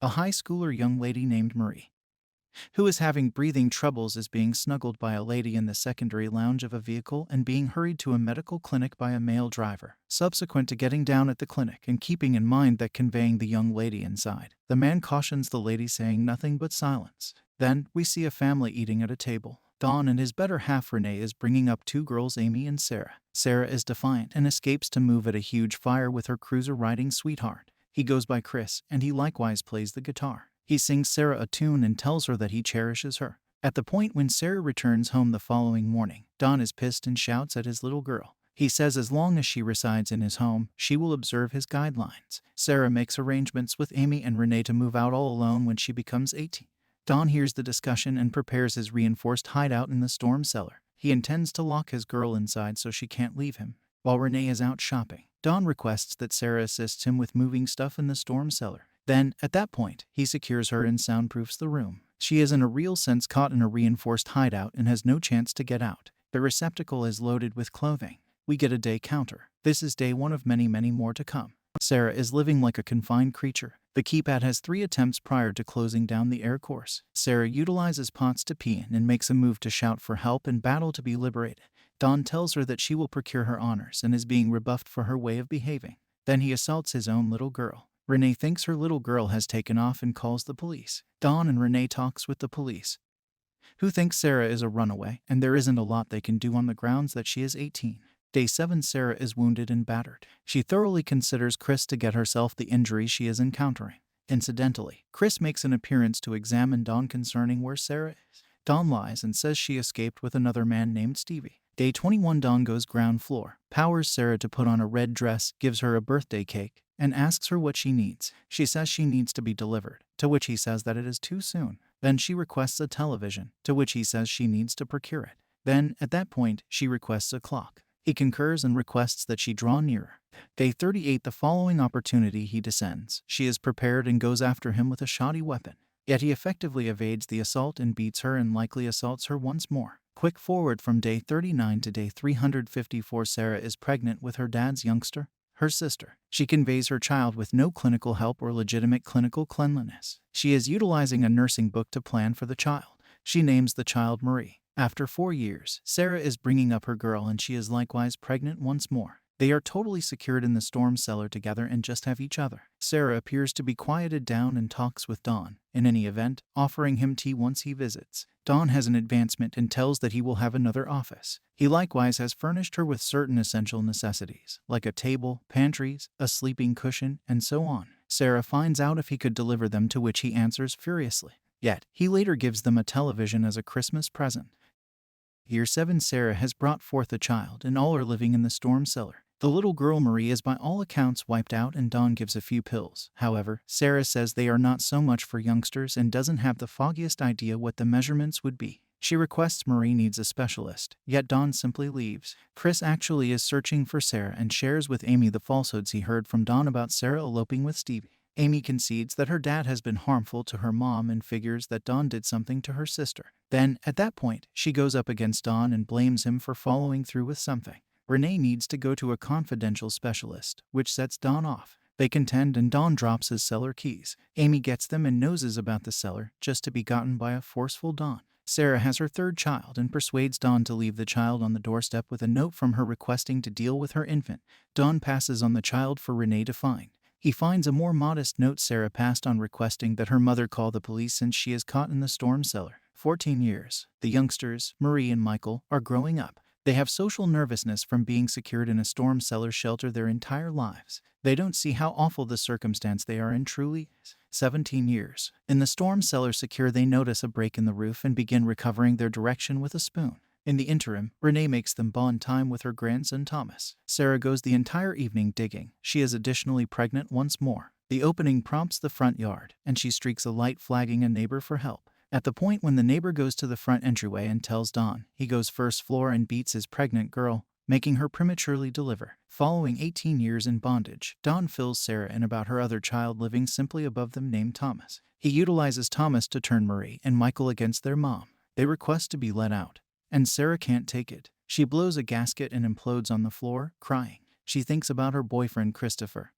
A high schooler young lady named Marie, who is having breathing troubles, is being snuggled by a lady in the secondary lounge of a vehicle and being hurried to a medical clinic by a male driver. Subsequent to getting down at the clinic and keeping in mind that conveying the young lady inside, the man cautions the lady, saying nothing but silence. Then, we see a family eating at a table. Don and his better half Renee is bringing up two girls, Amy and Sarah. Sarah is defiant and escapes to move at a huge fire with her cruiser-riding sweetheart. He goes by Chris, and he likewise plays the guitar. He sings Sarah a tune and tells her that he cherishes her. At the point when Sarah returns home the following morning, Don is pissed and shouts at his little girl. He says as long as she resides in his home, she will observe his guidelines. Sarah makes arrangements with Amy and Renee to move out all alone when she becomes 18. Don hears the discussion and prepares his reinforced hideout in the storm cellar. He intends to lock his girl inside so she can't leave him. While Renee is out shopping, Don requests that Sarah assists him with moving stuff in the storm cellar. Then, at that point, he secures her and soundproofs the room. She is in a real sense caught in a reinforced hideout and has no chance to get out. The receptacle is loaded with clothing. We get a day counter. This is day one of many, many more to come. Sarah is living like a confined creature. The keypad has 3 attempts prior to closing down the air course. Sarah utilizes pots to pee in and makes a move to shout for help and battle to be liberated. Don tells her that she will procure her honors and is being rebuffed for her way of behaving. Then he assaults his own little girl. Renee thinks her little girl has taken off and calls the police. Don and Renee talks with the police, who thinks Sarah is a runaway and there isn't a lot they can do on the grounds that she is 18. Day 7, Sarah is wounded and battered. She thoroughly considers Chris to get herself the injury she is encountering. Incidentally, Chris makes an appearance to examine Dawn concerning where Sarah is. Dawn lies and says she escaped with another man named Stevie. Day 21, Dawn goes ground floor, powers Sarah to put on a red dress, gives her a birthday cake, and asks her what she needs. She says she needs to be delivered, to which he says that it is too soon. Then she requests a television, to which he says she needs to procure it. Then, at that point, she requests a clock. He concurs and requests that she draw nearer. Day 38, the following opportunity he descends. She is prepared and goes after him with a shoddy weapon. Yet he effectively evades the assault and beats her and likely assaults her once more. Quick forward from day 39 to day 354, Sarah is pregnant with her dad's youngster, her sister. She conveys her child with no clinical help or legitimate clinical cleanliness. She is utilizing a nursing book to plan for the child. She names the child Marie. After 4 years, Sarah is bringing up her girl and she is likewise pregnant once more. They are totally secured in the storm cellar together and just have each other. Sarah appears to be quieted down and talks with Don, in any event, offering him tea once he visits. Don has an advancement and tells that he will have another office. He likewise has furnished her with certain essential necessities, like a table, pantries, a sleeping cushion, and so on. Sarah finds out if he could deliver them, to which he answers furiously. Yet, he later gives them a television as a Christmas present. Year 7, Sarah has brought forth a child and all are living in the storm cellar. The little girl Marie is by all accounts wiped out and Dawn gives a few pills. However, Sarah says they are not so much for youngsters and doesn't have the foggiest idea what the measurements would be. She requests Marie needs a specialist, yet Dawn simply leaves. Chris actually is searching for Sarah and shares with Amy the falsehoods he heard from Dawn about Sarah eloping with Stevie. Amy concedes that her dad has been harmful to her mom and figures that Dawn did something to her sister. Then, at that point, she goes up against Dawn and blames him for following through with something. Renee needs to go to a confidential specialist, which sets Dawn off. They contend and Dawn drops his cellar keys. Amy gets them and noses about the cellar, just to be gotten by a forceful Dawn. Sarah has her third child and persuades Dawn to leave the child on the doorstep with a note from her requesting to deal with her infant. Dawn passes on the child for Renee to find. He finds a more modest note Sarah passed on requesting that her mother call the police since she is caught in the storm cellar. 14 years. The youngsters, Marie and Michael, are growing up. They have social nervousness from being secured in a storm cellar shelter their entire lives. They don't see how awful the circumstance they are in truly is. 17 years. In the storm cellar secure, they notice a break in the roof and begin recovering their direction with a spoon. In the interim, Renee makes them bond time with her grandson Thomas. Sarah goes the entire evening digging. She is additionally pregnant once more. The opening prompts the front yard, and she streaks a light flagging a neighbor for help. At the point when the neighbor goes to the front entryway and tells Don, he goes first floor and beats his pregnant girl, making her prematurely deliver. Following 18 years in bondage, Don fills Sarah in about her other child living simply above them named Thomas. He utilizes Thomas to turn Marie and Michael against their mom. They request to be let out, and Sarah can't take it. She blows a gasket and implodes on the floor, crying. She thinks about her boyfriend Christopher,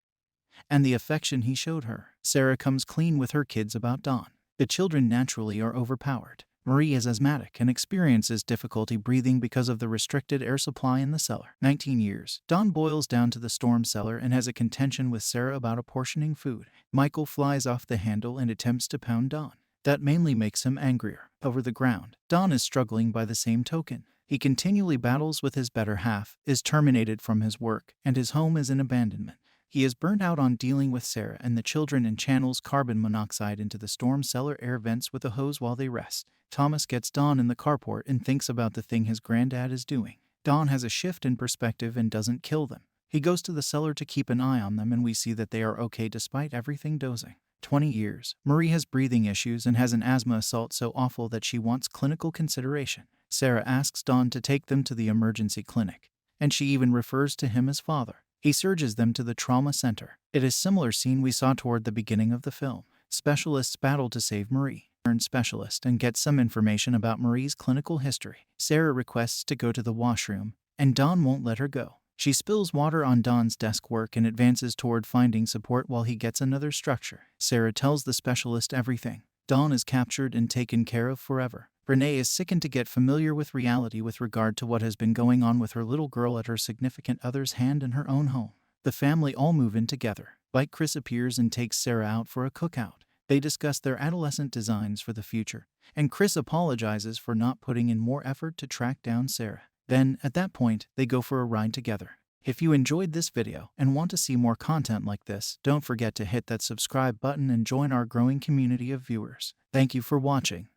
and the affection he showed her. Sarah comes clean with her kids about Dawn. The children naturally are overpowered. Marie is asthmatic and experiences difficulty breathing because of the restricted air supply in the cellar. 19 years. Dawn boils down to the storm cellar and has a contention with Sarah about apportioning food. Michael flies off the handle and attempts to pound Dawn. That mainly makes him angrier. Over the ground, Dawn is struggling by the same token. He continually battles with his better half, is terminated from his work, and his home is in abandonment. He is burnt out on dealing with Sarah and the children and channels carbon monoxide into the storm cellar air vents with a hose while they rest. Thomas gets Dawn in the carport and thinks about the thing his granddad is doing. Dawn has a shift in perspective and doesn't kill them. He goes to the cellar to keep an eye on them, and we see that they are okay despite everything dozing. 20 years. Marie has breathing issues and has an asthma assault so awful that she wants clinical consideration. Sarah asks Dawn to take them to the emergency clinic, and she even refers to him as father. He surges them to the trauma center. It is a similar scene we saw toward the beginning of the film. Specialists battle to save Marie. Specialist and gets some information about Marie's clinical history. Sarah requests to go to the washroom, and Dawn won't let her go. She spills water on Dawn's desk work and advances toward finding support while he gets another structure. Sarah tells the specialist everything. Dawn is captured and taken care of forever. Renee is sickened to get familiar with reality with regard to what has been going on with her little girl at her significant other's hand in her own home. The family all move in together. Chris appears and takes Sarah out for a cookout. They discuss their adolescent designs for the future, and Chris apologizes for not putting in more effort to track down Sarah. Then, at that point, they go for a ride together. If you enjoyed this video and want to see more content like this, don't forget to hit that subscribe button and join our growing community of viewers. Thank you for watching.